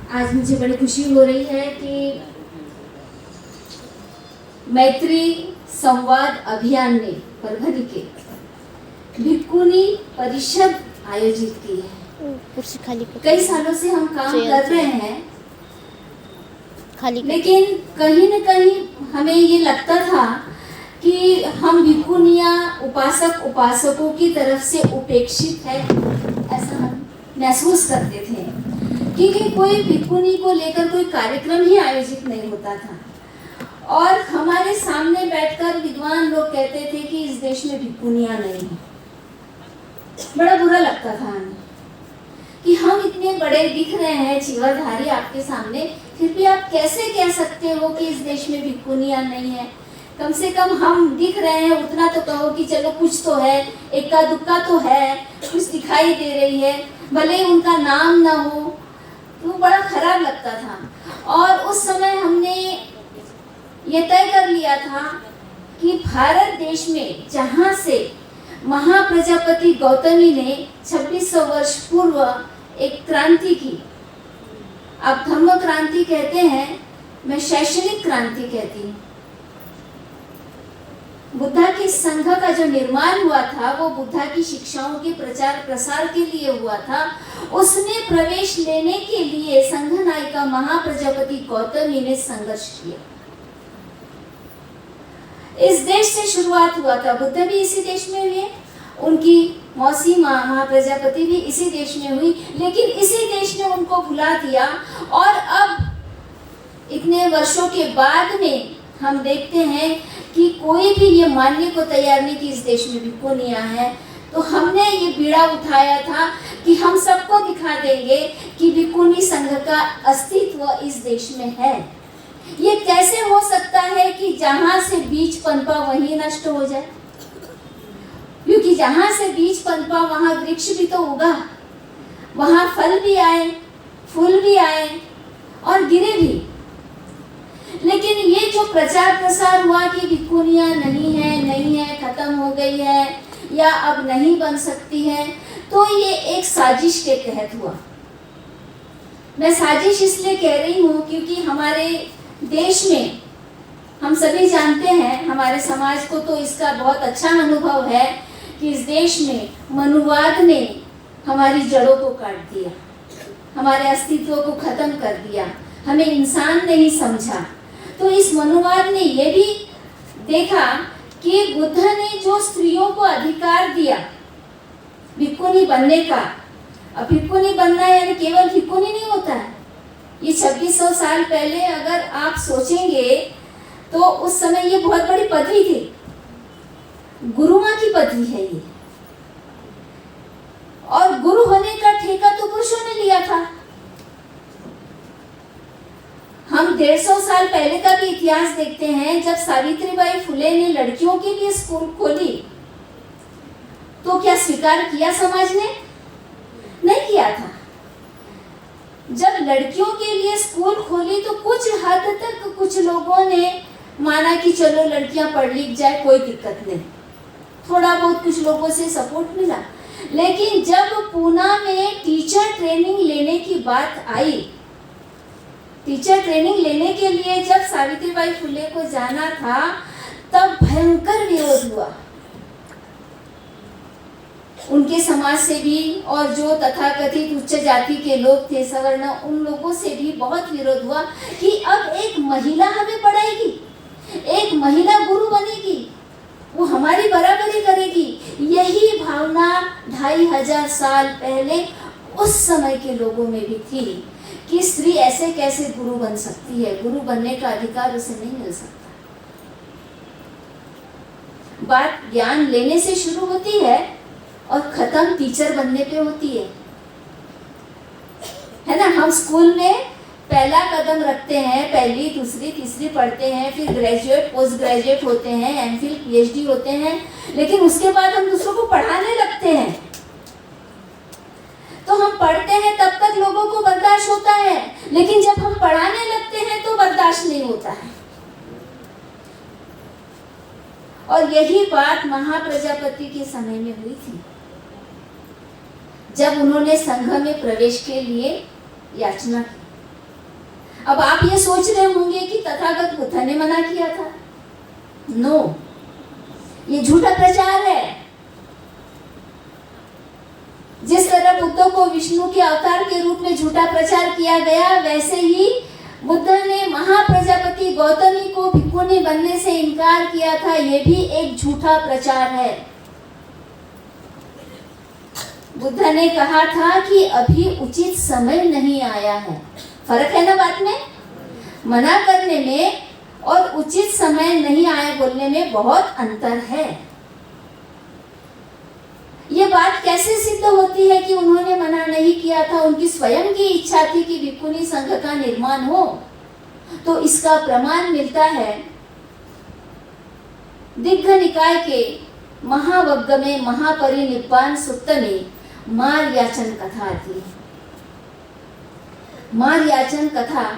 आज मुझे बड़ी खुशी हो रही है कि मैत्री संवाद अभियान ने परभणी के भिक्खुनी परिषद आयोजित की है। कई सालों से हम काम कर रहे हैं, लेकिन कहीं न कहीं हमें ये लगता था कि हम भिक्खुनियाँ उपासक उपासकों की तरफ से उपेक्षित है, ऐसा हम महसूस करते थे, क्योंकि कोई भिक्खुनी को लेकर कोई कार्यक्रम ही आयोजित नहीं होता था। और हमारे सामने बैठकर विद्वान लोग कहते थे कि इस देश में भिक्खुनियाँ नहीं हैं। बड़ा बुरा लगता था हमें कि हम इतने बड़े दिख रहे हैं चीवरधारी आपके सामने, फिर भी आप कैसे कह सकते हो कि इस देश में भिक्खुनियाँ नहीं है। कम से कम हम दिख रहे हैं उतना तो कहो कि चलो कुछ तो है, इक्का दुक्का तो है, कुछ दिखाई दे रही है, भले ही उनका नाम ना हो। तो बड़ा खराब लगता था। और उस समय हमने ये तय कर लिया था कि भारत देश में जहाँ से महाप्रजापति गौतमी ने 2600 वर्ष पूर्व एक क्रांति की, आप धम्म क्रांति कहते हैं, मैं शैक्षणिक क्रांति कहती हूँ। बुद्धा के संघ का जो निर्माण हुआ था वो बुद्धा की शिक्षाओं के प्रचार प्रसार के लिए हुआ था। उसमें प्रवेश लेने के लिए संघ नायिका महाप्रजापति गौतमी ने संघर्ष किया। इस देश से शुरुआत हुआ था। बुद्ध भी इसी देश में हुए, उनकी मौसी माँ महाप्रजापति भी इसी देश में हुई, लेकिन इसी देश ने उनको भुला दिया। और अब इतने वर्षों के बाद में हम देखते हैं कि कोई भी ये मानने को तैयार नहीं कि इस देश में भिक्खुनियाँ हैं। तो हमने ये बीड़ा उठाया था कि हम सबको दिखा देंगे कि भिक्खुनी संघ का अस्तित्व इस देश में है। ये कैसे हो सकता है कि जहाँ से बीज पनपा वहीं नष्ट हो जाए, क्योंकि जहाँ से बीज पनपा वहाँ वृक्ष भी तो उगा, वहाँ फल भी आए, फूल भी आए और गिरे भी। लेकिन ये जो प्रचार प्रसार हुआ कि भिक्खुनियाँ नहीं है, खत्म हो गई है या अब नहीं बन सकती है, तो ये एक साजिश के तहत हुआ। मैं साजिश इसलिए कह रही हूँ क्योंकि हमारे देश में हम सभी जानते हैं, हमारे समाज को तो इसका बहुत अच्छा अनुभव है कि इस देश में मनुवाद ने हमारी जड़ों को काट दिया, हमारे अस्तित्व को खत्म कर दिया, हमें इंसान नहीं समझा। तो इस मनुवाद ने ये भी देखा कि बुद्ध ने जो स्त्रियों को अधिकार दिया भिक्खुनी बनने का, अब भिक्खुनी बनना यानी केवल भिक्खुनी नहीं होता है। ये 2600 साल पहले अगर आप सोचेंगे तो उस समय ये बहुत बड़ी पदवी थी, गुरुमाँ की पदवी है ये, और गुरु होने का ठेका तो पुरुषों ने लिया था। हम 150 साल पहले का भी इतिहास देखते हैं, जब सावित्रीबाई फुले ने लड़कियों के लिए स्कूल खोली तो क्या स्वीकार किया समाज ने? नहीं किया था। जब लड़कियों के लिए स्कूल खोली तो कुछ हद तक कुछ लोगों ने माना कि चलो लड़कियां पढ़ लिख जाए, कोई दिक्कत नहीं, थोड़ा बहुत कुछ लोगों से सपोर्ट मिला। लेकिन जब पूना में टीचर ट्रेनिंग लेने की बात आई, टीचर ट्रेनिंग लेने के लिए जब सावित्रीबाई फुले को जाना था, तब भयंकर विरोध हुआ उनके समाज से भी, और जो तथाकथित उच्च जाति के लोग थे, सवर्ण, उन लोगों से भी बहुत विरोध हुआ कि अब एक महिला हमें पढ़ाएगी, एक महिला गुरु बनेगी, वो हमारी बराबरी करेगी। यही भावना 2500 साल पहले उस समय के लोगों में भी थी कि स्त्री ऐसे कैसे गुरु बन सकती है, गुरु बनने का अधिकार उसे नहीं मिल सकता। बात ज्ञान लेने से शुरू होती है और खत्म टीचर बनने पे होती है ना। हम स्कूल में पहला कदम रखते हैं, पहली दूसरी तीसरी पढ़ते हैं, फिर ग्रेजुएट पोस्ट ग्रेजुएट होते हैं, एमफिल पीएचडी होते हैं, लेकिन उसके बाद हम दूसरों को पढ़ाने लगते हैं। तो हम पढ़ते हैं तब तक लोगों को बर्दाश्त होता है, लेकिन जब हम पढ़ाने लगते हैं तो बर्दाश्त नहीं होता है। और यही बात महाप्रजापति के समय में हुई थी, जब उन्होंने संघ में प्रवेश के लिए याचना की। अब आप ये सोच रहे होंगे कि तथागत बुद्ध ने मना किया था। नो, ये झूठा प्रचार है। जिस तरह बुद्ध को विष्णु के अवतार के रूप में झूठा प्रचार किया गया, वैसे ही बुद्ध ने महाप्रजापति गौतमी को भिक्षुनी बनने से इनकार किया था। यह भी एक झूठा प्रचार है। बुद्ध ने कहा था कि अभी उचित समय नहीं आया है। फर्क है ना बात में? मना करने में और उचित समय नहीं आया बोलने में बहुत अंतर है। ये बात कैसे सिद्ध होती है कि उन्होंने मना नहीं किया था? उनकी स्वयं की इच्छा थी कि भिक्षुनी संघ का निर्माण हो। तो इसका प्रमाण मिलता है दिग्घ निकाय के महावग्ग में महापरिनिब्बाण सुत्त में मार याचन कथा आती है। मार याचन कथा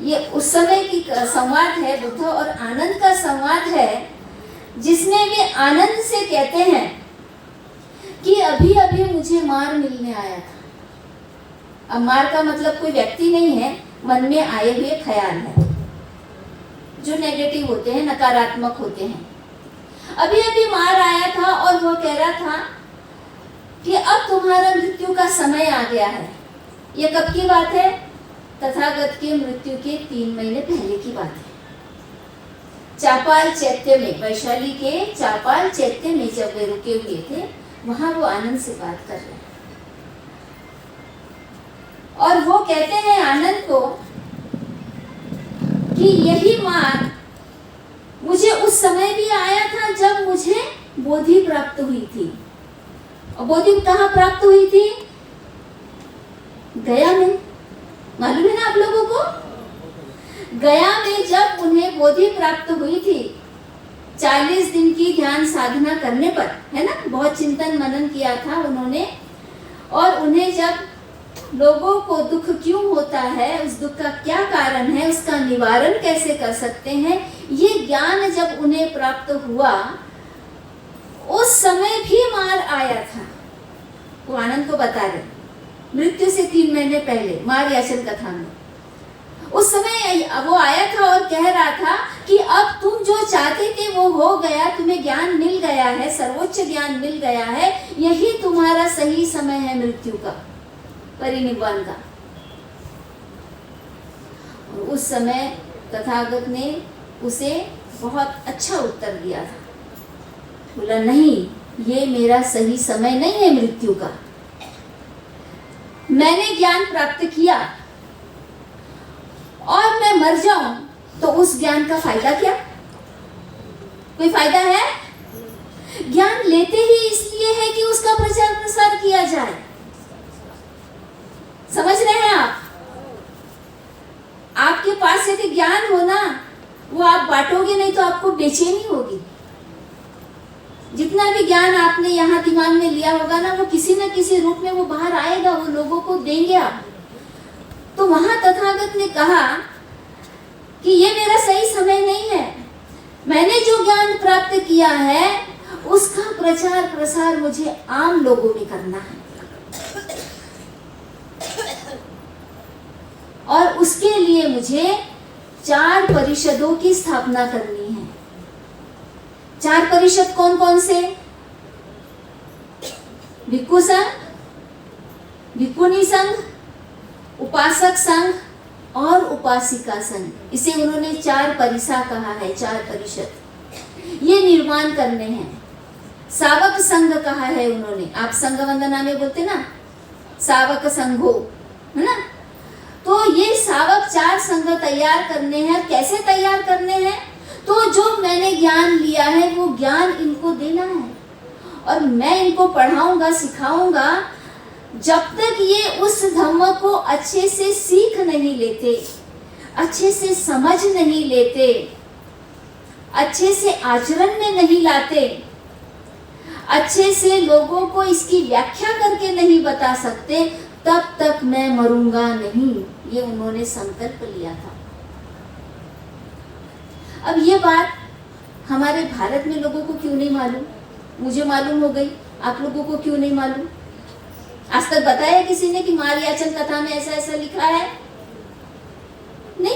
ये उस समय की संवाद है, बुद्ध और आनंद का संवाद है, जिसमें वे आनंद से कहते हैं कि अभी अभी मुझे मार मिलने आया था। अब मार का मतलब कोई व्यक्ति नहीं है, मन में आए हुए ख्याल है जो नेगेटिव होते हैं, नकारात्मक होते हैं। अभी अभी मार आया था और वो कह रहा था कि अब तुम्हारा मृत्यु का समय आ गया है। ये कब की बात है? तथागत के मृत्यु के 3 महीने पहले की बात है। चापाल चैत्य में, वैशाली के चापाल चैत्य में जब वे रुके हुए थे, वहां वो आनंद से बात कर रहे हैं और वो कहते हैं आनंद को कि यही मार मुझे उस समय भी आया था जब मुझे बोधि प्राप्त हुई थी। और बोधि कहाँ प्राप्त हुई थी? गया में। मालूम है ना आप लोगों को? गया में जब उन्हें बोधि प्राप्त हुई थी, 40 दिन की ध्यान साधना करने पर, है ना, बहुत चिंतन मनन किया था उन्होंने। और उन्हें जब लोगों को दुख क्यों होता है, उस दुख का क्या कारण है, उसका निवारण कैसे कर सकते हैं, ये ज्ञान जब उन्हें प्राप्त हुआ, उस समय भी मार आया था। वो आनंद को बता रहे, मृत्यु से 3 महीने पहले मार याचन कथा में उस समय वो आया था और कह रहा था कि अब तुम जो चाहते थे वो हो गया, तुम्हें ज्ञान मिल गया है, सर्वोच्च ज्ञान मिल गया है, यही तुम्हारा सही समय है मृत्यु का, परिनिर्वाण का। और उस समय तथागत ने उसे बहुत अच्छा उत्तर दिया था। बोला नहीं, ये मेरा सही समय नहीं है मृत्यु का। मैंने ज्ञान प्राप्त किया और मैं मर जाऊं तो उस ज्ञान का फायदा क्या? कोई फायदा है? ज्ञान लेते ही इसलिए है कि उसका प्रचार प्रसार किया जाए। समझ रहे हैं आप? आपके पास यदि ज्ञान हो ना, वो आप बांटोगे नहीं तो आपको बेचैनी होगी। जितना भी ज्ञान आपने यहाँ दिमाग में लिया होगा ना, वो किसी न किसी रूप में वो बाहर आएगा, वो लोगों को देंगे आप। तो वहां तथागत ने कहा कि ये मेरा सही समय नहीं है, मैंने जो ज्ञान प्राप्त किया है उसका प्रचार प्रसार मुझे आम लोगों में करना है, और उसके लिए मुझे 4 परिषदों की स्थापना करनी है। 4 परिषद कौन कौन से? भिक्षु संघ, भिक्षुनी संघ, उपासक संघ और उपासिका संघ। इसे उन्होंने 4 परिसा कहा है, 4 परिषद। ये निर्माण करने हैं। सावक संघ कहा है उन्होंने। आप संघ वंदना में बोलते ना, सावक संघो, है ना? तो ये सावक 4 संघ तैयार करने हैं। कैसे तैयार करने हैं? तो जो मैंने ज्ञान लिया है वो ज्ञान इनको देना है, और मैं इनको पढ़ाऊंगा, सिखाऊंगा। जब तक ये उस धम्म को अच्छे से सीख नहीं लेते, अच्छे से समझ नहीं लेते, अच्छे से आचरण में नहीं लाते, अच्छे से लोगों को इसकी व्याख्या करके नहीं बता सकते, तब तक मैं मरूंगा नहीं। ये उन्होंने संकल्प लिया था। अब ये बात हमारे भारत में लोगों को क्यों नहीं मालूम? मुझे मालूम हो गई, आप लोगों को क्यों नहीं मालूम? आज तक बताया किसी ने कि मार याचन कथा में ऐसा ऐसा लिखा है? नहीं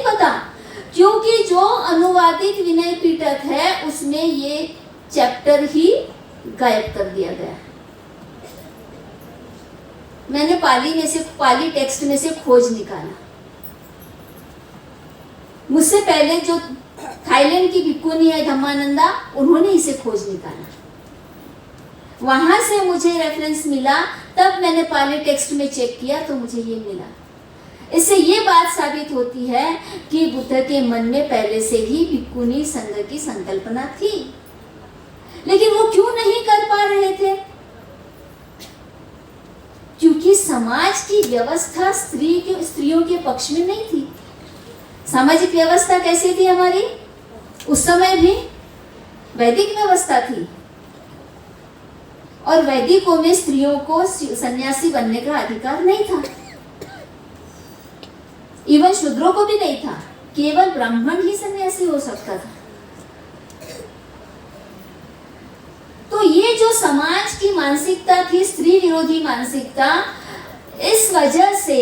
क्योंकि जो अनुवादित विनय पिटक है उसमें ये चैप्टर ही गायब कर दिया गया। मैंने पाली टेक्स्ट में से खोज निकाला। मुझसे पहले जो थाईलैंड की भिक्खुनी है धम्मानंदा, उन्होंने इसे खोज निकाला। वहां से मुझे रेफरेंस मिला, तब मैंने पाली टेक्स्ट में चेक किया तो मुझे ये मिला। इससे ये बात साबित होती है कि बुद्ध के मन में पहले से ही भिक्खुनी संघ की संकल्पना थी, लेकिन वो क्यों नहीं कर पा रहे थे? क्योंकि समाज की व्यवस्था स्त्रियों के पक्ष में नहीं थी। सामाजिक व्यवस्था कैसी थी हमारी? उस समय भी वैदिक व्यवस्था थी, और वैदिकों में स्त्रियों को सन्यासी बनने का अधिकार नहीं था। इवन शूद्रों को भी नहीं था, केवल ब्राह्मण ही सन्यासी हो सकता था। तो ये जो समाज की मानसिकता थी, स्त्री विरोधी मानसिकता, इस वजह से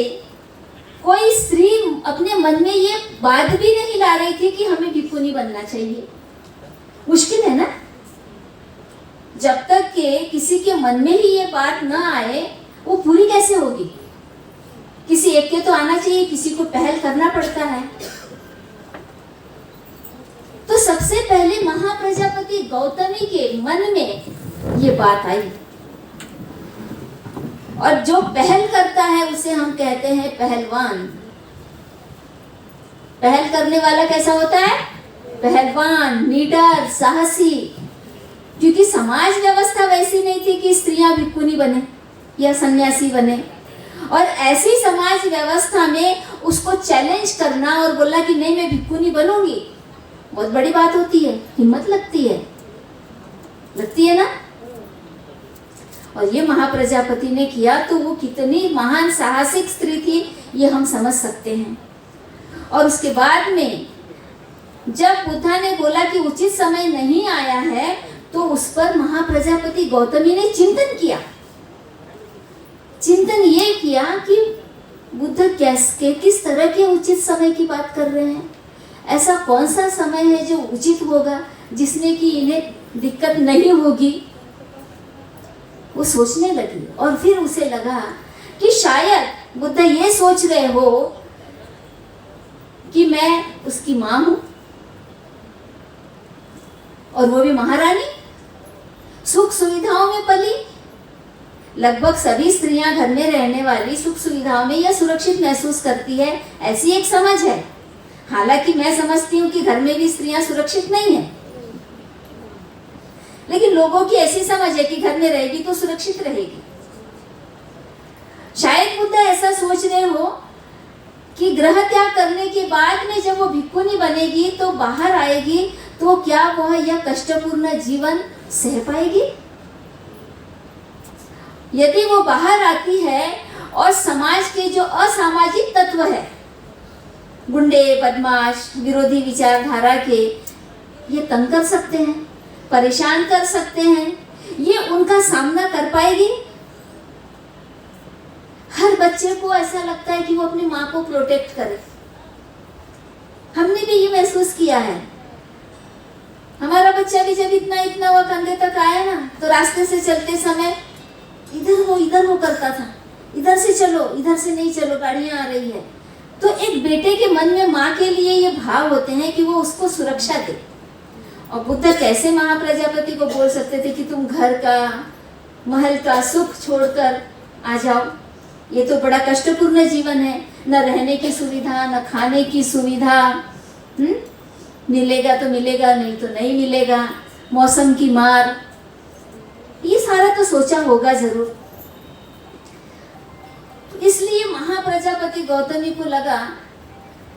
कोई स्त्री अपने मन में ये बात भी नहीं ला रही थी कि हमें भिक्खुनी बनना चाहिए। मुश्किल है ना? जब तक के किसी के मन में ही ये बात ना आए, वो पूरी कैसे होगी? किसी एक के तो आना चाहिए, किसी को पहल करना पड़ता है। तो सबसे पहले महाप्रजापति गौतमी के मन में ये बात आई, और जो पहल करता है उसे हम कहते हैं पहलवान। पहल करने वाला कैसा होता है? पहलवान, निडर, साहसी। क्योंकि समाज व्यवस्था वैसी नहीं थी कि स्त्रियां भिक्खुनी बने या सन्यासी बने, और ऐसी समाज व्यवस्था में उसको चैलेंज करना और बोलना कि नहीं मैं भिक्खुनी बनूंगी, बहुत बड़ी बात होती है, हिम्मत लगती है ना। और ये महाप्रजापति ने किया, तो वो कितनी महान साहसिक स्त्री थी ये हम समझ सकते हैं। और उसके बाद में जब बुद्धा ने बोला कि उचित समय नहीं आया है, तो उस पर महाप्रजापति गौतमी ने चिंतन किया। चिंतन ये किया कि बुद्ध किस तरह के उचित समय की बात कर रहे हैं, ऐसा कौन सा समय है जो उचित होगा जिसमें कि इन्हें दिक्कत नहीं होगी। वो सोचने लगी, और फिर उसे लगा कि शायद बुद्ध ये सोच रहे हो कि मैं उसकी माँ हूं, और वो भी महारानी, सुख सुविधाओं में पली। लगभग सभी स्त्रियां घर में रहने वाली सुख सुविधाओं में या सुरक्षित महसूस करती है, ऐसी एक समझ है। हालांकि मैं समझती हूँ कि घर में भी स्त्रियां सुरक्षित नहीं है, लेकिन लोगों की ऐसी समझ है कि घर में रहेगी तो सुरक्षित रहेगी। शायद बुद्ध ऐसा सोच रहे हो कि गृह त्याग करने के बाद में जब वो भिक्खुनी बनेगी तो बाहर आएगी, तो क्या वह यह कष्टपूर्ण जीवन सह पाएगी? यदि वो बाहर आती है और समाज के जो असामाजिक तत्व है, गुंडे, बदमाश, विरोधी विचारधारा के, ये तंग कर सकते हैं, परेशान कर सकते हैं, ये उनका सामना कर पाएगी? हर बच्चे को ऐसा लगता है कि वो अपनी माँ को प्रोटेक्ट करे। हमने भी ये महसूस किया है। हमारा बच्चा भी जब इतना हुआ कंधे तक आया ना, तो रास्ते से चलते समय इधर वो करता था, इधर से चलो, इधर से नहीं चलो, गाड़ियां आ रही है। तो एक बेटे के मन में माँ के लिए ये भाव होते हैं कि वो उसको सुरक्षा दे। और बुद्ध कैसे महाप्रजापति को बोल सकते थे कि तुम घर का, महल का सुख छोड़कर आ जाओ? ये तो बड़ा कष्टपूर्ण जीवन है, न रहने की सुविधा, न खाने की सुविधा, मिलेगा तो मिलेगा, नहीं तो नहीं मिलेगा, मौसम की मार, ये सारा तो सोचा होगा जरूर। इसलिए महाप्रजापति गौतमी को लगा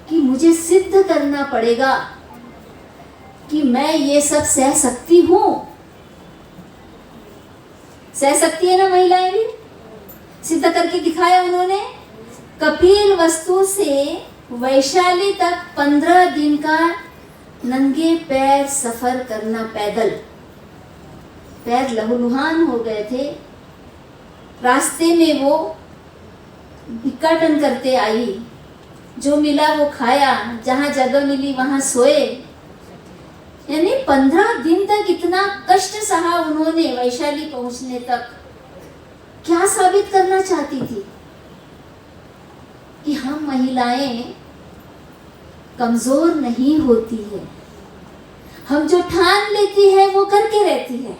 कि मुझे सिद्ध करना पड़ेगा कि मैं ये सब सह सकती हूँ। सह सकती है ना महिलाएं भी? सिद्ध करके दिखाया उन्होंने। कपिल वस्तु से वैशाली तक 15 दिन का नंगे पैर सफर करना, पैदल, पैर लहूलुहान हो गए थे। रास्ते में वो भिक्षाटन करते आई, जो मिला वो खाया, जहाँ जगह मिली वहाँ सोए। यानी 15 दिन तक इतना कष्ट सहा उन्होंने वैशाली पहुंचने तक। क्या साबित करना चाहती थी? कि हम महिलाएं कमजोर नहीं होती है, हम जो ठान लेती है वो करके रहती है।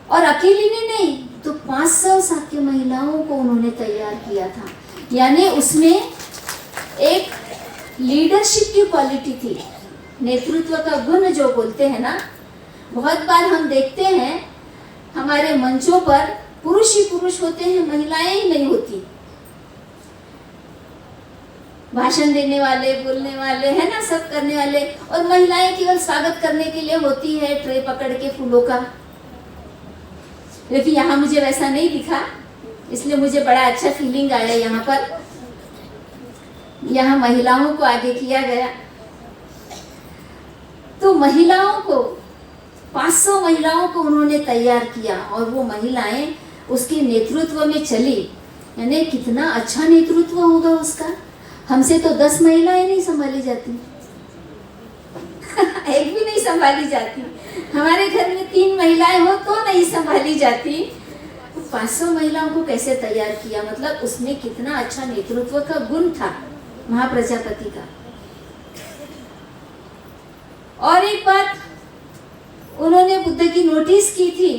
और अकेली ने नहीं, तो 500 शाक्य महिलाओं को उन्होंने तैयार किया था। यानी उसमें एक लीडरशिप की क्वालिटी थी, नेतृत्व का गुण जो बोलते हैं ना। बहुत बार हम देखते हैं हमारे मंचों पर पुरुष ही पुरुष होते हैं, महिलाएं ही नहीं होती। भाषण देने वाले, बोलने वाले, है ना, सब करने वाले, और महिलाएं केवल स्वागत करने के लिए होती है, ट्रे पकड़ के फूलों का। लेकिन यहाँ मुझे वैसा नहीं दिखा, इसलिए मुझे बड़ा अच्छा फीलिंग आया। यहाँ पर यहाँ महिलाओं को आगे किया गया। तो महिलाओं को 500 महिलाओं को उन्होंने तैयार किया और वो महिलाएं उसके नेतृत्व में चली। यानी कितना अच्छा नेतृत्व होगा उसका। हमसे तो 10 महिलाएं नहीं संभाली जाती एक भी नहीं संभाली जाती। हमारे घर में 3 महिलाएं हो तो नहीं संभाली जाती। 500 महिलाओं को कैसे तैयार किया, मतलब उसमें कितना अच्छा नेतृत्व का गुण था महाप्रजापति का। और एक बात उन्होंने बुद्ध की नोटिस की थी।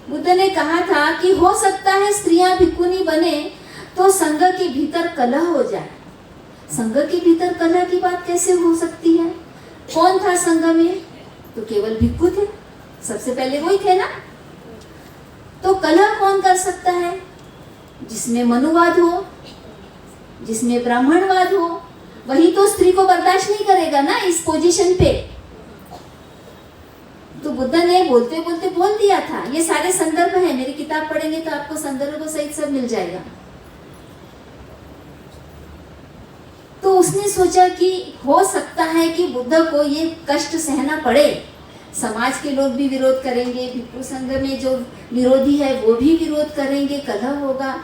बुद्ध ने कहा था कि हो सकता है स्त्रियां भिक्खुनी बने तो संघ के भीतर कलह हो जाए। संघ के भीतर कलह की बात कैसे हो सकती है? कौन था संघ में? तो केवल भिक्खु थे, सबसे पहले वही थे ना। तो कलह कौन कर सकता है? जिसमें मनुवाद हो, जिसमें ब्राह्मणवाद हो, वही तो स्त्री को बर्दाश्त नहीं करेगा ना इस पोजीशन पे। तो बुद्ध ने बोलते बोलते बोल दिया था। ये सारे संदर्भ हैं, मेरी किताब पढ़ेंगे तो आपको संदर्भ सहित सब मिल जाएगा। तो उसने सोचा कि हो सकता है कि बुद्ध को ये कष्ट सहना पड़े। समाज के लोग भी विरोध करेंगे, भिक्षु संघ में जो विरोधी है वो भी विरोध करेंगे, कलह होगा।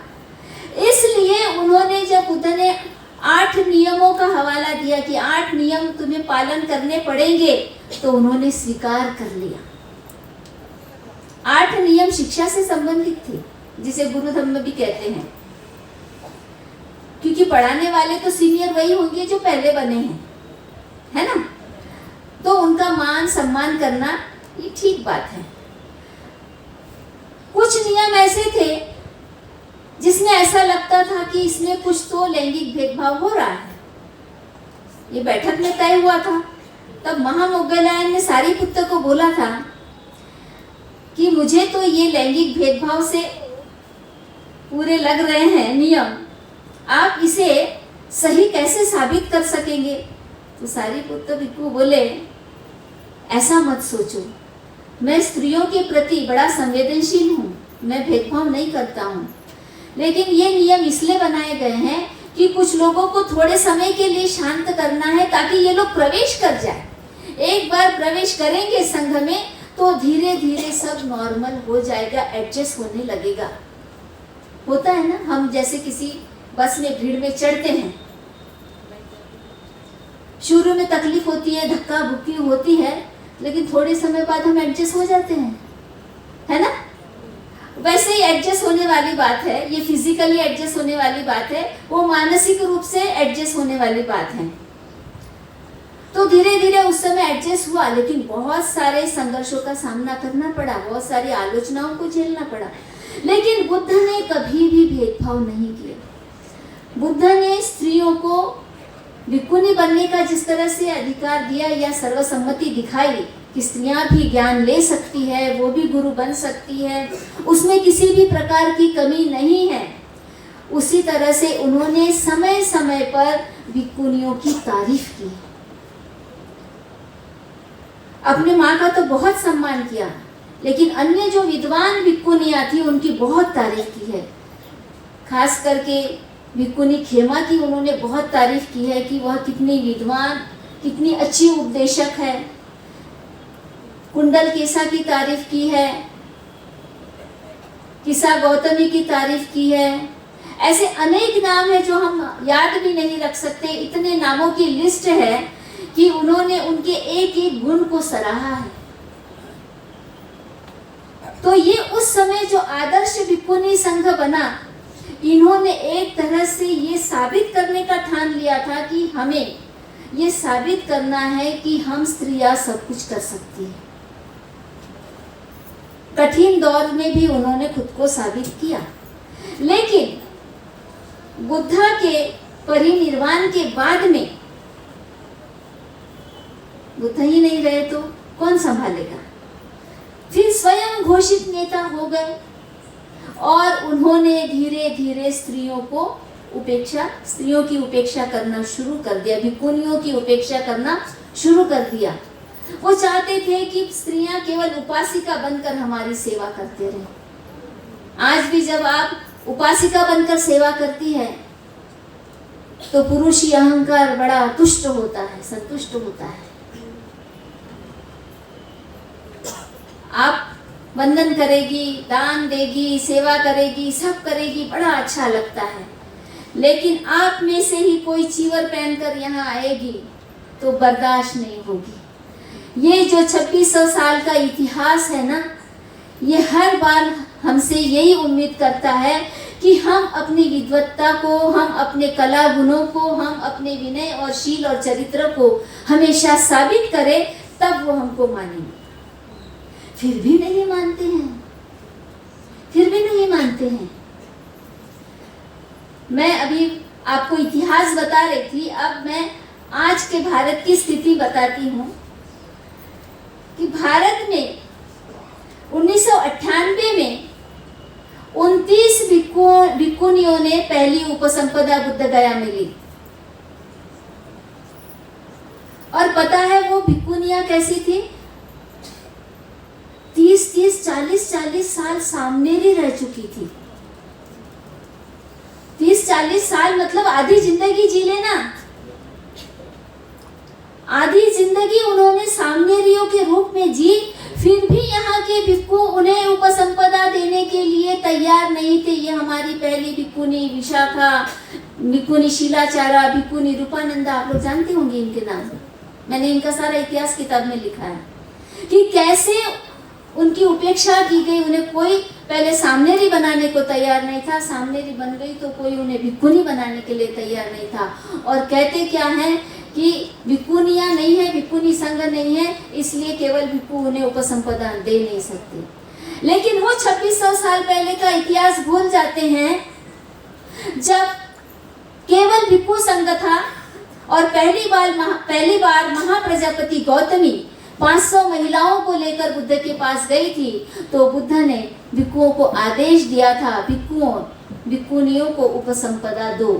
इसलिए उन्होंने, जब बुद्ध ने 8 नियमों का हवाला दिया कि 8 नियम तुम्हें पालन करने पड़ेंगे, तो उन्होंने स्वीकार कर लिया। 8 नियम शिक्षा से संबंधित थे, जिसे गुरु धम्म भी कहते हैं। क्योंकि पढ़ाने वाले तो सीनियर वही होंगे जो पहले बने हैं, है ना। तो उनका मान सम्मान करना ये ठीक बात है। कुछ नियम ऐसे थे जिसमें ऐसा लगता था कि इसमें कुछ तो लैंगिक भेदभाव हो रहा है। ये बैठक में तय हुआ था। तब महामोग्गलायन ने सारिपुत्र को बोला था कि मुझे तो ये लैंगिक भेदभाव से पूरे लग रहे हैं नियम, आप इसे सही कैसे साबित कर सकेंगे? तो सारिपुत्र भिक्खु बोले, ऐसा मत सोचो, मैं स्त्रियों के प्रति बड़ा संवेदनशील हूँ, मैं भेदभाव नहीं करता हूँ। लेकिन ये नियम इसलिए बनाए गए हैं कि कुछ लोगों को थोड़े समय के लिए शांत करना है, ताकि ये लोग प्रवेश कर जाए। एक बार प्रवेश करेंगे संघ में तो धीरे धीरे सब नॉर्मल हो जाएगा, एडजस्ट होने लगेगा। होता है ना, हम जैसे किसी बस में भीड़ में चढ़ते हैं, शुरू में तकलीफ होती है, धक्का बुक्की होती है, लेकिन थोड़े समय बाद हम एडजस्ट हो जाते हैं, है ना। वैसे ही एडजस्ट होने वाली बात है, ये फिजिकली एडजस्ट होने वाली बात है, वो मानसिक रूप से एडजस्ट होने वाली बात है। तो धीरे धीरे उस समय एडजस्ट हुआ, लेकिन बहुत सारे संघर्षों का सामना करना पड़ा, बहुत सारी आलोचनाओं को झेलना पड़ा। लेकिन बुद्ध ने कभी भी भेदभाव नहीं किया। बुद्ध ने स्त्रियों को भिक्खुनी बनने का जिस तरह से अधिकार दिया या सर्वसम्मति दिखाई कि स्त्रियां भी ज्ञान ले सकती है, वो भी गुरु बन सकती है, उसमें किसी भी प्रकार की कमी नहीं है, उसी तरह से उन्होंने समय समय पर भिक्खुनियों की तारीफ की। अपने माँ का तो बहुत सम्मान किया, लेकिन अन्य जो विद्वान भिक्खुनियाँ थी उनकी बहुत तारीफ की है। खास करके भिक्खुनी खेमा की उन्होंने बहुत तारीफ की है कि वह कितनी विद्वान, कितनी अच्छी उपदेशक है। कुंडल केसा की तारीफ की है, किसा गौतमी की तारीफ की है। ऐसे अनेक नाम है जो हम याद भी नहीं रख सकते। इतने नामों की लिस्ट है कि उन्होंने उनके एक एक गुण को सराहा है। तो ये उस समय जो आदर्श भिक्खुनी संघ बना, इन्होंने एक तरह से ये साबित करने का ठान लिया था कि हमें ये साबित करना है कि हम स्त्रियां सब कुछ कर सकती हैं। कठिन दौर में भी उन्होंने खुद को साबित किया। लेकिन बुद्धा के परिनिर्वाण के बाद में बुद्ध ही नहीं रहे तो कौन संभालेगा? फिर स्वयं घोषित नेता हो गए और उन्होंने धीरे धीरे स्त्रियों की उपेक्षा करना शुरू कर दिया, भिक्खुनियों की उपेक्षा करना शुरू कर दिया। वो चाहते थे कि स्त्रियां केवल उपासिका बनकर हमारी सेवा करते रहे। आज भी जब आप उपासिका बनकर सेवा करती है तो पुरुषी अहंकार बड़ा तुष्ट होता है, संतुष्ट होता है। आप वंदन करेगी, दान देगी, सेवा करेगी, सब करेगी, बड़ा अच्छा लगता है। लेकिन आप में से ही कोई चीवर पहनकर यहाँ आएगी तो बर्दाश्त नहीं होगी। ये जो 2600 साल का इतिहास है ना, ये हर बार हमसे यही उम्मीद करता है कि हम अपनी विद्वत्ता को, हम अपने कला गुणों को, हम अपने विनय और शील और चरित्र को हमेशा साबित करें, तब वो हमको मानेंगे। फिर भी नहीं मानते हैं, फिर भी नहीं मानते हैं। मैं अभी आपको इतिहास बता रही थी, अब मैं आज के भारत की स्थिति बताती हूँ कि भारत में 1998 में 29 भिक्खुनियों ने पहली उपसंपदा बुद्ध गया में ली। और पता है वो भिक्खुनियां कैसी थी? 30-30, 40-40 साल सामनेरी रह चुकी थी। 30-40 साल मतलब आधी जिंदगी जी लेना। आधी जिंदगी उन्होंने सामनेरियों के रूप में जी, फिर भी यहाँ के भिक्खु उन्हें उपसंपदा देने के लिए तैयार नहीं थे। ये हमारी पहली भिक्खुनी विशाखा, भिक्खुनी शिलाचारा, भिक्खुनी रूपानंदा, आप लोग जानते होंगे इनके नाम। मैंने इनका सारा इतिहास किताब में लिखा है कि कैसे उनकी उपेक्षा की गई। उन्हें कोई पहले सामनेरी बनाने को तैयार नहीं था, सामनेरी बन गई तो कोई उन्हें भिक्खुनी बनाने के लिए तैयार नहीं था। और कहते क्या है कि भिक्खुनियां नहीं है, भिक्खुनी संघ नहीं है, इसलिए केवल भिक्खु उन्हें उपसंपदा दे नहीं सकते। लेकिन वो 2600 साल पहले का इतिहास भूल जाते हैं, जब केवल भिक्खु संघ था और पहली बार महाप्रजापति गौतमी 500 महिलाओं को लेकर बुद्ध के पास गई थी, तो बुद्ध ने भिक्खुओं को आदेश दिया था, भिक्खुनियों को उपसंपदा दो।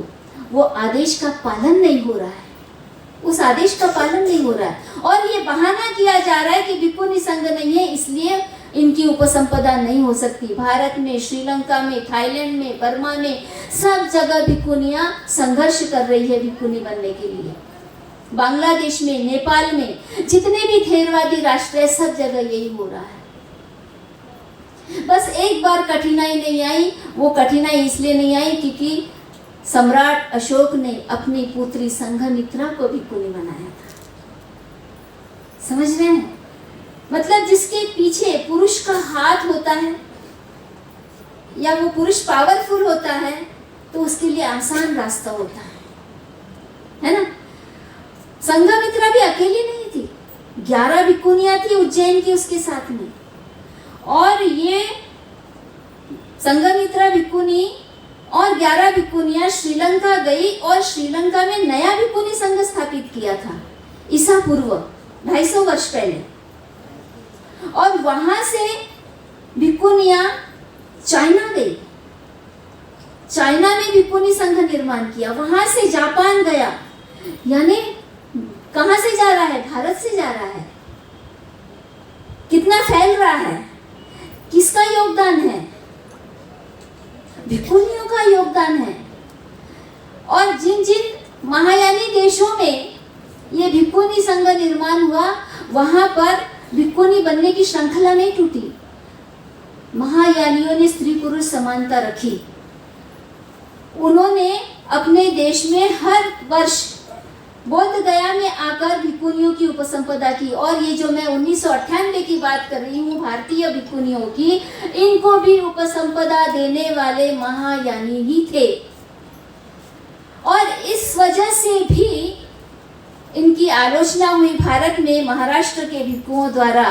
वो आदेश का पालन नहीं हो रहा है, उस आदेश का पालन नहीं हो रहा है। और ये बहाना किया जा रहा है कि भिक्खुनी संघ नहीं है, इसलिए इनकी उपसंपदा नहीं हो सकती। भारत में, श्रीलंका में, थाईलैंड में, बर्मा में, सब जगह भिक्खुनियां संघर्ष कर रही है भिक्खुनी बनने के लिए। बांग्लादेश में, नेपाल में, जितने भी थेरवादी राष्ट्र है, सब जगह यही हो रहा है। बस एक बार कठिनाई नहीं आई। वो कठिनाई इसलिए नहीं आई क्योंकि सम्राट अशोक ने अपनी पुत्री संघमित्रा को भिक्खुनी बनाया था। समझ रहे हैं? मतलब जिसके पीछे पुरुष का हाथ होता है या वो पुरुष पावरफुल होता है तो उसके लिए आसान रास्ता होता है ना? संघमित्रा भी अकेली नहीं थी, 11 भिक्खुनियां थी उज्जैन की उसके साथ में। और ये संघमित्रा भिक्खुनी और 11 भिक्खुनियां श्रीलंका गई और श्रीलंका में नया भिक्खुनी संघ स्थापित किया था ईसा पूर्व 250 वर्ष पहले। और वहां से भिक्खुनियां चाइना गई, चाइना में भिक्खुनी संघ निर्माण किया, वहां से जापान गया। यानी कहां से जा रहा है? भारत से जा रहा है। कितना फैल रहा है? किसका योगदान है? भिक्खुनियों का योगदान है। और जिन जिन महायानी देशों में ये भिक्खुनी संघ निर्माण हुआ, वहां पर भिक्खुनी बनने की श्रृंखला नहीं टूटी। महायानियों ने स्त्री पुरुष समानता रखी उन्होंने अपने देश में हर वर्ष बोध गया में आकर भिक्खुनियों की उपसंपदा की। और ये जो मैं 1998 की बात कर रही हूँ भारतीय भिक्खुनियों की, इनको भी उपसंपदा देने वाले महायानी ही थे। और इस वजह से भी इनकी आलोचना हुई भारत में महाराष्ट्र के भिक्खुओं द्वारा।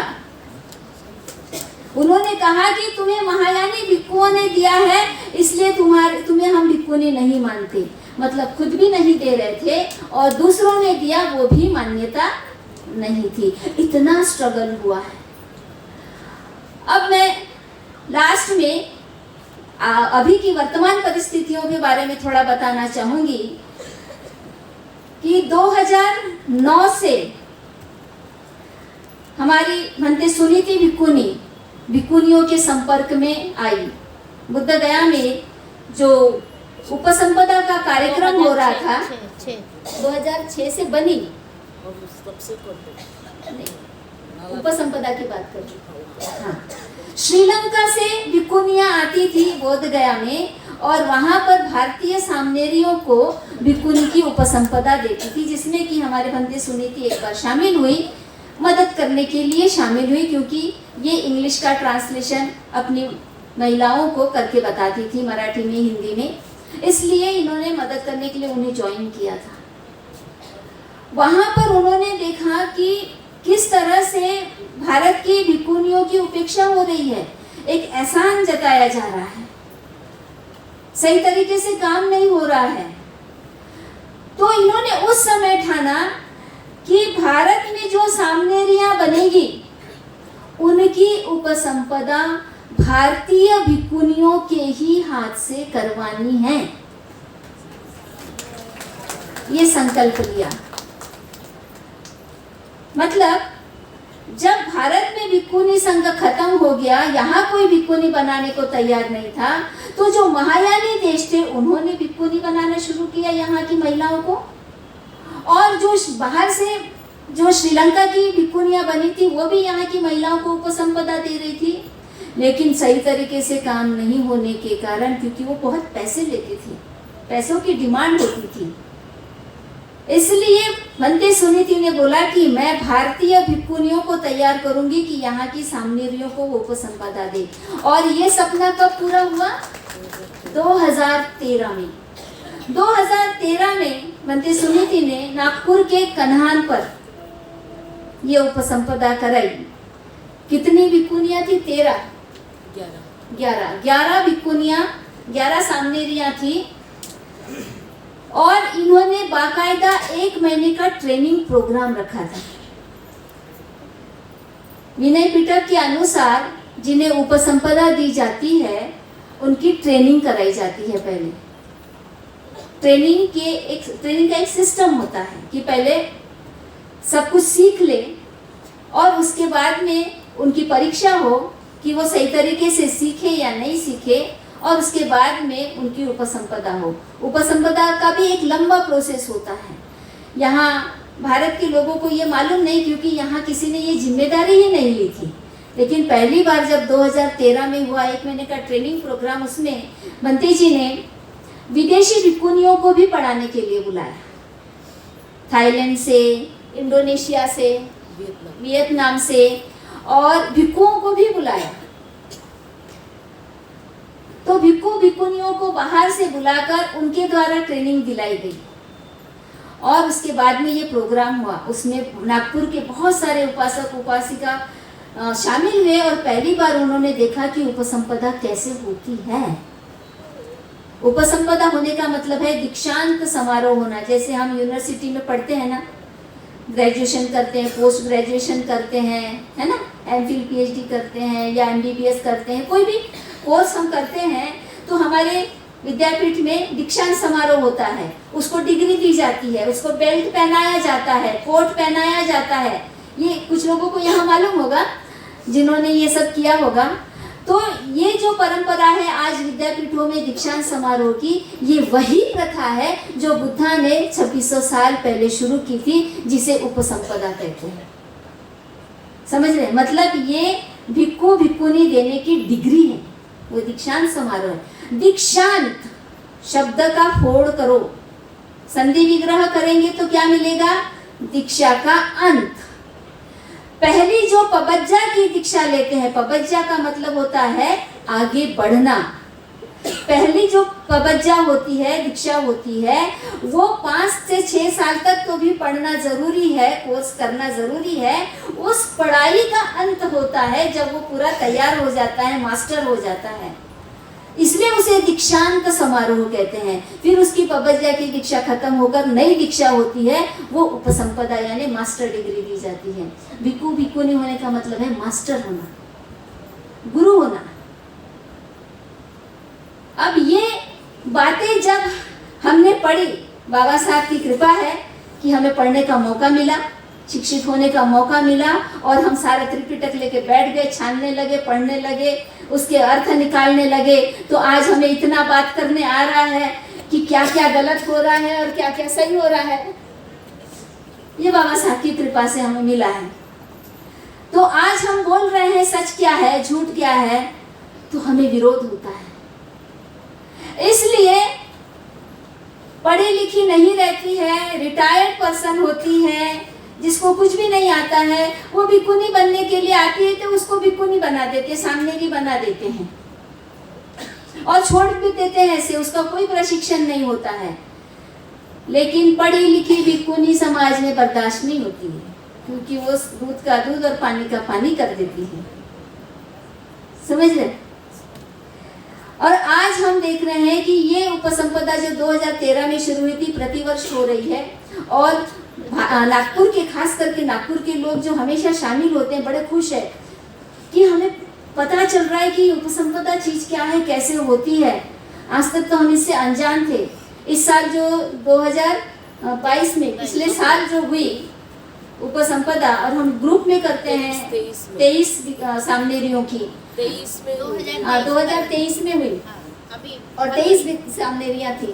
उन्होंने कहा कि तुम्हें महायानी भिक्खुओं ने दिया है, इसलिए तुम्हें हम भिक्खुनी नहीं मानते। मतलब खुद भी नहीं दे रहे थे और दूसरों ने दिया, वो भी मान्यता नहीं थी। इतना स्ट्रगल हुआ है। अब मैं लास्ट में अभी की वर्तमान परिस्थितियों के बारे में थोड़ा बताना चाहूंगी कि 2009 से हमारी भंते सुनीति भिक्खुनियों के संपर्क में आई। बुद्ध गया में जो उपसंपदा का कार्यक्रम हो रहा था 2006 से बनी, उपसंपदा की बात कर रही हूँ। हाँ, श्रीलंका से भिक्खुनियाँ आती थी बोध गया में और वहाँ पर भारतीय सामनेरियों को भिक्खुनी की उपसंपदा देती थी, जिसमें कि हमारे भंते सुनीति एक बार शामिल हुई, मदद करने के लिए शामिल हुई, क्योंकि ये इंग्लिश का ट्रांसलेशन अपनी महिलाओं को करके बताती थी मराठी में, हिंदी में, इसलिए इन्होंने मदद करने के लिए उन्हें ज्वाइन किया था। वहाँ पर उन्होंने देखा कि किस तरह से भारत की भिक्खुनियों की उपेक्षा हो रही है, एक एहसान जताया जा रहा है, सही तरीके से काम नहीं हो रहा है। तो इन्होंने उस समय ठाना कि भारत में जो सामनेरियां बनेगी उनकी उपसंपदा भारतीय भिक्खुनियों के ही हाथ से करवानी है। ये संकल्प लिया। मतलब जब भारत में भिक्खुनी संघ खत्म हो गया, यहाँ कोई भिक्खुनी बनाने को तैयार नहीं था, तो जो महायानी देश थे उन्होंने भिक्खुनी बनाना शुरू किया यहाँ की महिलाओं को। और जो बाहर से जो श्रीलंका की भिक्खुनियाँ बनी थी वो भी यहाँ की महिलाओं को उपसंपदा दे रही थी, लेकिन सही तरीके से काम नहीं होने के कारण, क्योंकि वो बहुत पैसे लेती थी, पैसों की डिमांड होती थी, इसलिए भंते सुनीति ने बोला कि मैं भारतीय भिक्खुनियों को तैयार करूंगी कि यहाँ की सामनेरियों को वो उपसंपदा दे। और ये सपना कब पूरा हुआ? 2013 में। 2013 में भंते सुनीति ने नागपुर के कन्हान पर ये उपसंपदा कराई। कितनी भिक्खुनियाँ थी? 11 भिक्खुनियाँ, 11 सामनेरियाँ थी। और इन्होंने बाकायदा 1 महीने का ट्रेनिंग प्रोग्राम रखा था। विनय पिटक के अनुसार जिन्हें उपसंपदा दी जाती है उनकी ट्रेनिंग कराई जाती है। पहले ट्रेनिंग का एक सिस्टम होता है कि पहले सब कुछ सीख ले और उसके बाद में उनकी परीक्षा हो कि वो सही तरीके से सीखे या नहीं सीखे, और उसके बाद में उनकी उपसंपदा हो। उपसंपदा का भी एक लंबा प्रोसेस होता है। यहाँ भारत के लोगों को ये मालूम नहीं, क्योंकि यहाँ किसी ने ये जिम्मेदारी ही नहीं ली थी। लेकिन पहली बार जब 2013 में हुआ 1 महीने का ट्रेनिंग प्रोग्राम, उसमें भंते जी ने विदेशी भिक्खुनियों को भी पढ़ाने के लिए बुलाया। थाईलैंड से, इंडोनेशिया से, वियतनाम से, और भिक्खुओं को भी बुलाया। तो भिक्खुनियों को बाहर से बुलाकर उनके द्वारा ट्रेनिंग दिलाई गई। और उसके बाद में ये प्रोग्राम हुआ, उसमें नागपुर के बहुत सारे उपासक उपासिका शामिल हुए और पहली बार उन्होंने देखा कि उपसंपदा कैसे होती है। उपसंपदा होने का मतलब है दीक्षांत समारोह होना। जैसे हम यूनिवर्सिटी में पढ़ते हैं ना, ग्रेजुएशन करते हैं, पोस्ट ग्रेजुएशन करते हैं, है ना, एमफिल पीएचडी करते हैं या एमबीबीएस करते हैं, कोई भी कोर्स हम करते हैं तो हमारे विद्यापीठ में दीक्षांत समारोह होता है। उसको डिग्री दी जाती है, उसको बेल्ट पहनाया जाता है, कोट पहनाया जाता है। ये कुछ लोगों को यहाँ मालूम होगा जिन्होंने ये सब किया होगा। तो ये जो परंपरा है आज विद्यापीठों में दीक्षांत समारोह की, ये वही प्रथा है जो बुद्धा ने 2600 साल पहले शुरू की थी, जिसे उपसंपदा कहते हैं। समझ रहे? मतलब ये भिक्खुनी देने की डिग्री है, वो दीक्षांत समारोह है। दीक्षांत शब्द का फोड़ करो। संधि विग्रह करेंगे तो क्या मिलेगा? दीक्षा का अंत। पहली जो पबज्जा की दीक्षा लेते हैं, पबज्जा का मतलब होता है आगे बढ़ना। पहली जो पबज्जा होती है, दीक्षा होती है, वो 5 से 6 साल तक तो भी पढ़ना जरूरी है, कोर्स करना जरूरी है। उस पढ़ाई का अंत होता है जब वो पूरा तैयार हो जाता है, मास्टर हो जाता है, इसलिए उसे दीक्षांत समारोह कहते हैं। फिर उसकी पबज्जा की दीक्षा खत्म होकर नई दीक्षा होती है, वो उपसंपदा यानी मास्टर डिग्री दी जाती है। भिक्खु भिक्खुनी होने का मतलब है मास्टर होना, गुरु होना। अब ये बातें जब हमने पढ़ी, बाबा साहब की कृपा है कि हमें पढ़ने का मौका मिला, शिक्षित होने का मौका मिला, और हम सारा त्रिपिटक लेके बैठ गए, छानने लगे, पढ़ने लगे, उसके अर्थ निकालने लगे। तो आज हमें इतना बात करने आ रहा है कि क्या क्या गलत हो रहा है और क्या क्या सही हो रहा है। ये बाबा साहब की कृपा से हमें मिला है। तो आज हम बोल रहे हैं सच क्या है, झूठ क्या है, तो हमें विरोध होता है। इसलिए पढ़ी लिखी नहीं रहती है, रिटायर्ड पर्सन होती है, जिसको कुछ भी नहीं आता है, वो भिक्खुनी बनने के लिए आती है तो उसको भिक्खुनी बना देते हैं, सामनेरी बना देते हैं और छोड़ भी देते हैं ऐसे, उसका कोई प्रशिक्षण नहीं होता है। लेकिन पढ़ी लिखी भिक्खुनी समाज में बर्दाश्त नहीं होती है, क्योंकि वो दूध का दूध और पानी का पानी कर देती है। समझ रहे? और आज हम देख रहे हैं कि ये उपसंपदा जो 2013 में शुरू हुई थी, प्रतिवर्ष हो रही है। और नागपुर के, खास करके नागपुर के लोग जो हमेशा शामिल होते हैं, बड़े खुश है कि हमें पता चल रहा है कि उपसंपदा चीज क्या है, कैसे होती है। आज तक तो हम इससे अनजान थे। इस साल जो 2022 में, पिछले साल जो हुई उपसंपदा, और हम ग्रुप में करते हैं 23 सामनेरियों की, 2023 में हुई और 23 सामनेरियां थी।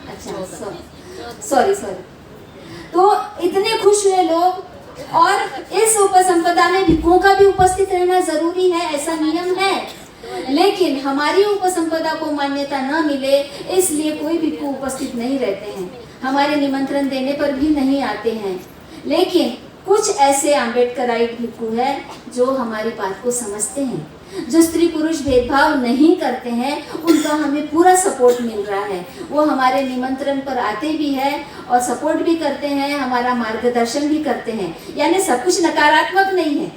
अच्छा, सॉरी। तो इतने खुश हुए लोग। और इस उपसंपदा में भिक्खुओं का भी उपस्थित रहना जरूरी है, ऐसा नियम है। लेकिन हमारी उपसंपदा को मान्यता न मिले, इसलिए कोई भिक्खु उपस्थित नहीं रहते हैं, हमारे निमंत्रण देने पर भी नहीं आते हैं। लेकिन कुछ ऐसे आम्बेडकराइट भिक्खु है जो हमारी बात को समझते हैं, जो स्त्री पुरुष भेदभाव नहीं करते हैं, उनका हमें पूरा सपोर्ट मिल रहा है। वो हमारे निमंत्रण पर आते भी हैं और सपोर्ट भी करते हैं, हमारा मार्गदर्शन भी करते हैं। यानी सब कुछ नकारात्मक नहीं है,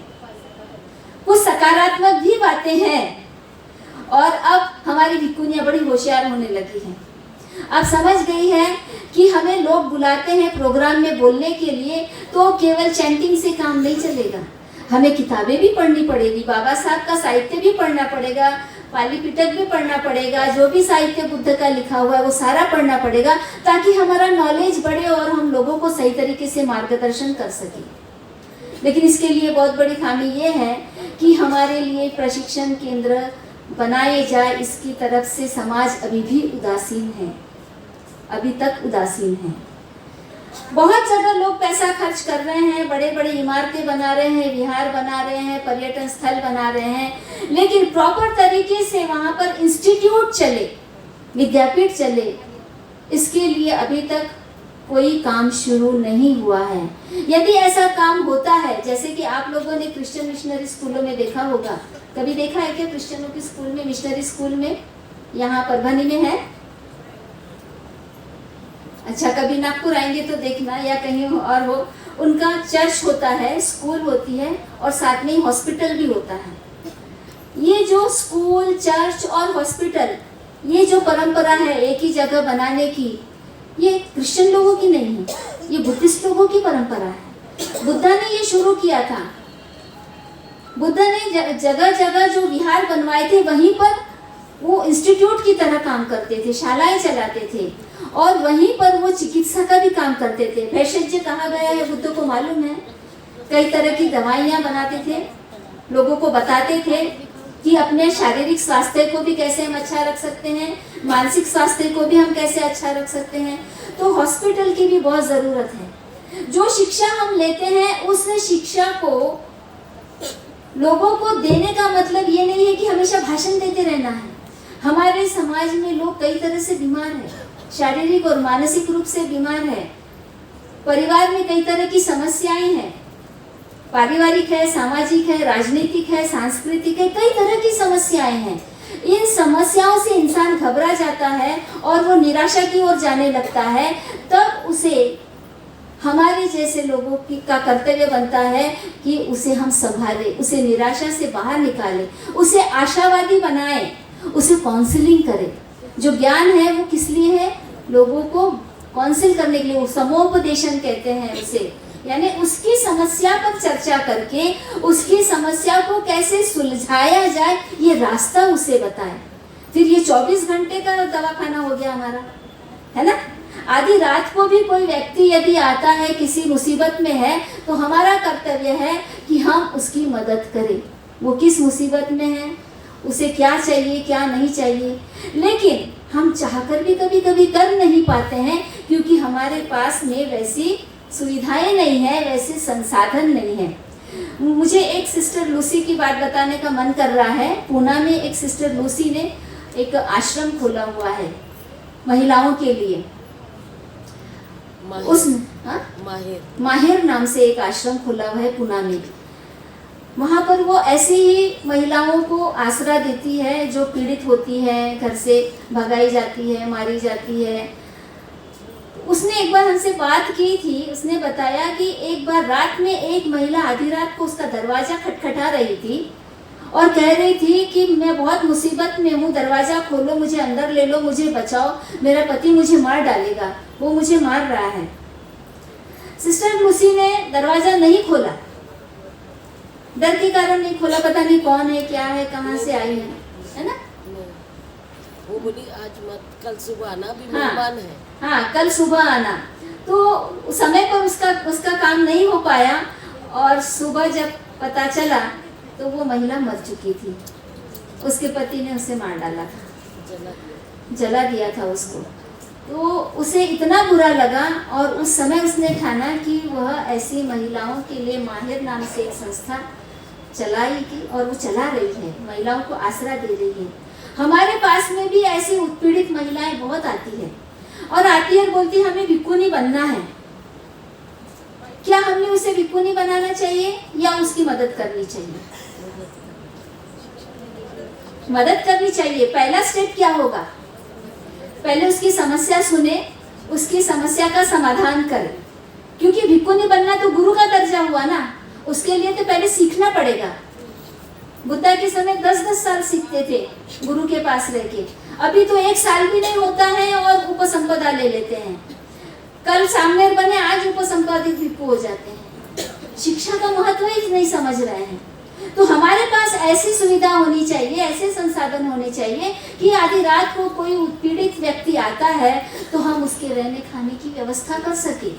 कुछ सकारात्मक भी बातें हैं। और अब हमारी भिक्खुनियां बड़ी होशियार होने लगी हैं। अब समझ गई है कि हमें लोग बुलाते हैं प्रोग्राम में बोलने के लिए, तो केवल चैंटिंग से काम नहीं चलेगा, हमें किताबें भी पढ़नी पड़ेगी, बाबा साहब का साहित्य भी पढ़ना पड़ेगा, पाली पिटक भी पढ़ना पड़ेगा, जो भी साहित्य बुद्ध का लिखा हुआ है वो सारा पढ़ना पड़ेगा, ताकि हमारा नॉलेज बढ़े और हम लोगों को सही तरीके से मार्गदर्शन कर सकें। लेकिन इसके लिए बहुत बड़ी खामी ये है कि हमारे लिए प्रशिक्षण केंद्र बनाए जाए, इसकी तरफ से समाज अभी भी उदासीन है, अभी तक उदासीन है। बहुत जगह लोग पैसा खर्च कर रहे हैं, बड़े बड़े इमारतें बना रहे हैं, विहार बना रहे हैं, पर्यटन स्थल बना रहे हैं, लेकिन प्रॉपर तरीके से वहाँ पर इंस्टीट्यूट चले, विद्यापीठ चले, इसके लिए अभी तक कोई काम शुरू नहीं हुआ है। यदि ऐसा काम होता है, जैसे कि आप लोगों ने क्रिश्चियन मिशनरी स्कूलों में देखा होगा, कभी देखा है क्या क्रिश्चियनों के स्कूल में, मिशनरी स्कूल में? यहाँ परभनी में है। अच्छा, कभी नागपुर आएंगे तो देखना, या कहीं और हो, उनका चर्च होता है, स्कूल होती है और साथ में ही हॉस्पिटल भी होता है। ये जो स्कूल, चर्च और हॉस्पिटल, ये जो परंपरा है एक ही जगह बनाने की, ये क्रिश्चियन लोगों की नहीं है, ये बुद्धिस्ट लोगों की परंपरा है। बुद्धा ने ये शुरू किया था। बुद्ध ने जगह जगह जो विहार बनवाए थे, वहीं पर वो इंस्टीट्यूट की तरह काम करते थे, शालाएं चलाते थे, और वहीं पर वो चिकित्सा का भी काम करते थे। भेषज कहा गया है, बुद्ध को मालूम है, कई तरह की दवाइयाँ बनाते थे, लोगों को बताते थे कि अपने शारीरिक स्वास्थ्य को भी कैसे हम अच्छा रख सकते हैं, मानसिक स्वास्थ्य को भी हम कैसे अच्छा रख सकते हैं। तो हॉस्पिटल की भी बहुत ज़रूरत है। जो शिक्षा हम लेते हैं, उस शिक्षा को लोगों को देने का मतलब ये नहीं है कि हमेशा भाषण देते रहना है। हमारे समाज में लोग कई तरह से बीमार हैं, शारीरिक और मानसिक रूप से बीमार हैं। परिवार में कई तरह की समस्याएं हैं, पारिवारिक है, सामाजिक है, राजनीतिक है, सांस्कृतिक है, कई तरह की समस्याएं हैं। इन समस्याओं से इंसान घबरा जाता है और वो निराशा की ओर जाने लगता है। तब उसे हमारे जैसे लोगों का कर्तव्य बनता है कि उसे हम संभालें, उसे निराशा से बाहर निकालें, उसे आशावादी बनाएं, उसे काउंसलिंग करें। जो ज्ञान है वो किस लिए है? लोगों को काउंसिल करने के लिए, वो समोपदेशन कहते हैं उसे, यानी उसकी समस्या पर चर्चा करके उसकी समस्या को कैसे सुलझाया जाए ये रास्ता उसे बताए। फिर ये 24 घंटे का दवाखाना हो गया हमारा, है ना। आधी रात को भी कोई व्यक्ति यदि आता है, किसी मुसीबत में है, तो हमारा कर्तव्य है कि हम उसकी मदद करें। वो किस मुसीबत में है, उसे क्या चाहिए क्या नहीं चाहिए, लेकिन हम चाहकर भी कभी कभी कर नहीं पाते हैं क्योंकि हमारे पास में वैसी सुविधाएं नहीं है, वैसे संसाधन नहीं है। मुझे एक सिस्टर लूसी की बात बताने का मन कर रहा है। पूना में एक सिस्टर लूसी ने एक आश्रम खोला हुआ है महिलाओं के लिए। माहिर नाम से एक आश्रम खुला हुआ है पूना में। वहाँ पर वो ऐसी ही महिलाओं को आसरा देती है जो पीड़ित होती है, घर से भगाई जाती है, मारी जाती है। उसने एक बार हमसे बात की थी। उसने बताया कि एक बार रात में एक महिला आधी रात को उसका दरवाज़ा खटखटा रही थी और कह रही थी कि मैं बहुत मुसीबत में हूँ, दरवाज़ा खोलो, मुझे अंदर ले लो, मुझे बचाओ, मेरा पति मुझे मार डालेगा, वो मुझे मार रहा है। सिस्टर लूसी ने दरवाज़ा नहीं खोला, डर के कारण नहीं खोला। पता नहीं कौन है, क्या है, कहाँ से आई है ना। वो बोली आज मत, कल सुबह आना, अभी मेहमान है। हाँ, कल सुबह आना। तो समय पर उसका काम नहीं हो पाया और सुबह जब पता चला तो वो महिला मर चुकी थी। उसके पति ने उसे मार डाला था, जला दिया था उसको। तो उसे इतना बुरा लगा और उस समय उसने ठाना कि वह ऐसी महिलाओं के लिए माहिर नाम से एक संस्था चलाएगी और वो चला रही है, महिलाओं को आसरा दे रही है। हमारे पास में भी ऐसी उत्पीड़ित महिलाएं बहुत आती है और आती है और बोलती है हमें भिक्खुनी बनना है। क्या हमने उसे भिक्खुनी बनाना चाहिए या उसकी मदद करनी चाहिए? मदद करनी चाहिए। पहला स्टेप क्या होगा? पहले उसकी समस्या सुने, उसकी समस्या का समाधान करें। क्योंकि भिक्खुनी बनना तो गुरु का दर्जा हुआ ना, उसके लिए तो पहले सीखना पड़ेगा। बुद्धा के समय 10-10 साल सीखते थे गुरु के पास रह के। अभी तो 1 साल भी नहीं होता है और उपसंपदा ले लेते हैं। कल सामने बने, आज उपसंपादित भिक्खु हो जाते हैं। शिक्षा का महत्व ही नहीं समझ रहे हैं। तो हमारे पास ऐसी सुविधा होनी चाहिए, ऐसे संसाधन होने चाहिए कि आधी रात को कोई उत्पीड़ित व्यक्ति आता है तो हम उसके रहने खाने की व्यवस्था कर सके।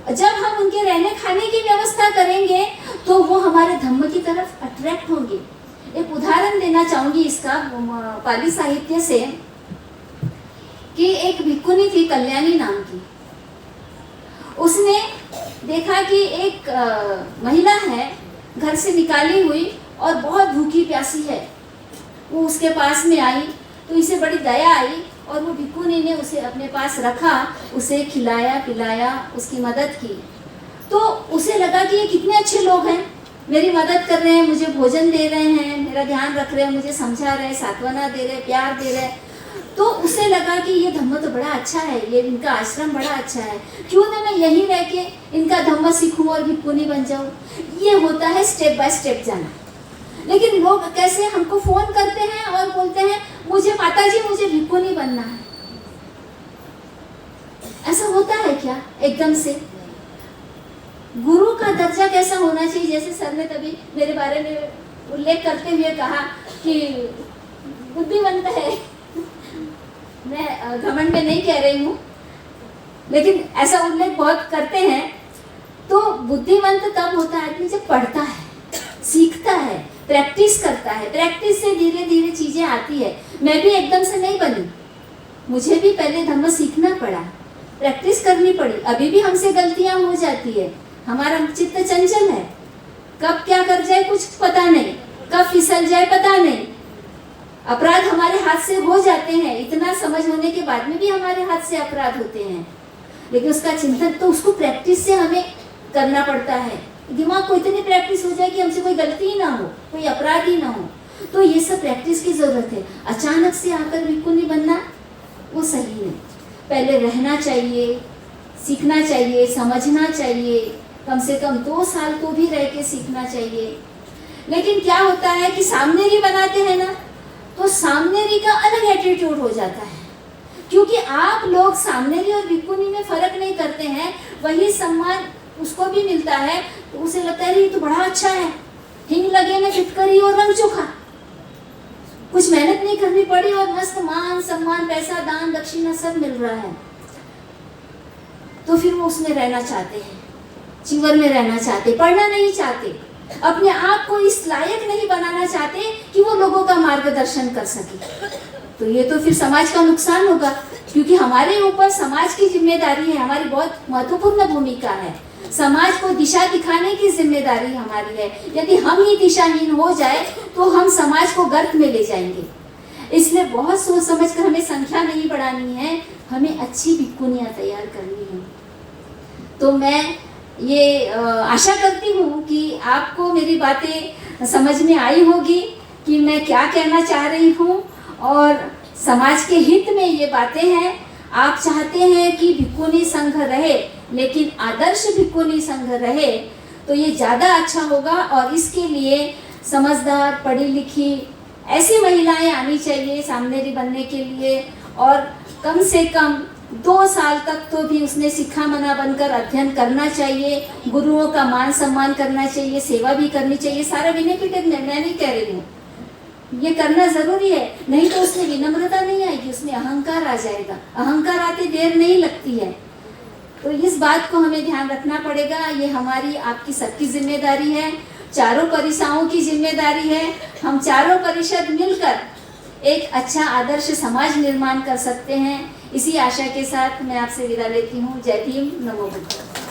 जब हम उनके रहने खाने की व्यवस्था करेंगे तो वो हमारे धम्म की तरफ अट्रैक्ट होंगे। एक उदाहरण देना चाहूंगी इसका पाली साहित्य से कि एक भिक्खुनी थी कल्याणी नाम की। उसने देखा कि एक महिला है घर से निकाली हुई और बहुत भूखी प्यासी है। वो उसके पास में आई तो इसे बड़ी दया आई और वो भिक्खुनी ने उसे अपने पास रखा, उसे खिलाया पिलाया, उसकी मदद की। तो उसे लगा कि ये कितने अच्छे लोग हैं, मेरी मदद कर रहे हैं, मुझे भोजन दे रहे हैं, मेरा ध्यान रख रहे हैं, मुझे समझा रहे हैं, सांत्वना दे रहे हैं, प्यार दे रहे हैं। तो उसे लगा कि ये धम्म तो बड़ा अच्छा है, ये इनका आश्रम बड़ा अच्छा है, क्यों ना मैं यहीं रह के इनका धम्म सीखूं और भिक्खुनी बन जाऊं। ये होता है स्टेप बाय स्टेप जाना। लेकिन लोग कैसे हमको फोन करते हैं और बोलते हैं मुझे माताजी मुझे भिक्खुनी बनना है। ऐसा होता है क्या एकदम से? गुरु का दर्जा कैसा होना चाहिए? जैसे सर ने तभी मेरे बारे में उल्लेख करते हुए कहा कि बुद्धिमंत है। मैं घमंड में नहीं कह रही हूँ, लेकिन ऐसा उल्लेख बहुत करते हैं। तो बुद्धिमंत तब होता है आदमी जब पढ़ता है, सीखता है, प्रैक्टिस करता है। प्रैक्टिस से धीरे धीरे चीजें आती है। मैं भी एकदम से नहीं बनी, मुझे भी पहले धम्म सीखना पड़ा, प्रैक्टिस करनी पड़ी। अभी भी हमसे गलतियां हो जाती है, हमारा चित्त चंचल है, कब क्या कर जाए कुछ पता नहीं, कब फिसल जाए पता नहीं। अपराध हमारे हाथ से हो जाते हैं, इतना समझ होने के बाद में भी हमारे हाथ से अपराध होते हैं, लेकिन उसका चिंतन तो उसको प्रैक्टिस से हमें करना पड़ता है। दिमाग को इतनी प्रैक्टिस हो जाए कि हमसे कोई गलती ही ना हो, कोई अपराध ही ना हो। तो ये सब प्रैक्टिस की जरूरत है। अचानक से आकर भिक्खुनी बनना वो सही नहीं। पहले रहना चाहिए, सीखना चाहिए, समझना चाहिए, कम से कम 2 साल तो भी रह के सीखना चाहिए। लेकिन क्या होता है कि सामनेरी बनाते हैं ना, तो सामनेरी का अलग एटीट्यूड हो जाता है, क्योंकि आप लोग सामनेरी और भिक्खुनी में फर्क नहीं करते हैं। वही सम्मान उसको भी मिलता है तो उसे लगता है ये तो बड़ा अच्छा है, हिंग लगे ना फिटकरी और रंग चोखा, कुछ मेहनत नहीं करनी पड़ी और मस्त मान सम्मान, पैसा, दान दक्षिणा सब मिल रहा है। तो फिर वो उसमें रहना चाहते हैं, जीवन में रहना चाहते, पढ़ना नहीं चाहते, अपने आप को इस लायक नहीं बनाना चाहते कि वो लोगों का मार्गदर्शन कर सके। तो ये तो फिर समाज का नुकसान होगा, क्योंकि हमारे ऊपर समाज की जिम्मेदारी है, हमारी बहुत महत्वपूर्ण भूमिका है। समाज को दिशा दिखाने की जिम्मेदारी हमारी है। यदि हम ही दिशाहीन हो जाए तो हम समाज को गर्त में ले जाएंगे। इसलिए बहुत सोच समझ कर हमें संख्या नहीं बढ़ानी है, हमें अच्छी भिक्खुनियाँ तैयार करनी है। तो मैं ये आशा करती हूँ कि आपको मेरी बातें समझ में आई होगी कि मैं क्या कहना चाह रही हूँ, और समाज के हित में ये बातें हैं। आप चाहते हैं कि भिक्खुनी संघ रहे, लेकिन आदर्श भिक्खुनी संघ रहे तो ये ज़्यादा अच्छा होगा। और इसके लिए समझदार, पढ़ी लिखी ऐसी महिलाएं आनी चाहिए सामनेरी बनने के लिए, और कम से कम 2 साल तक तो भी उसने शिखामणा बनकर अध्ययन करना चाहिए, गुरुओं का मान सम्मान करना चाहिए, सेवा भी करनी चाहिए। सारा विनय पीठक मैं नहीं कह रही हूँ, ये करना जरूरी है, नहीं तो उसमें विनम्रता नहीं आएगी, उसमें अहंकार आ जाएगा। अहंकार आते देर नहीं लगती है। तो इस बात को हमें ध्यान रखना पड़ेगा। ये हमारी आपकी सबकी जिम्मेदारी है, चारों परिषाओं की जिम्मेदारी है। हम चारों परिषद मिलकर एक अच्छा आदर्श समाज निर्माण कर सकते हैं। इसी आशा के साथ मैं आपसे विदा लेती हूँ। जय भीम, नमो बुद्धाय।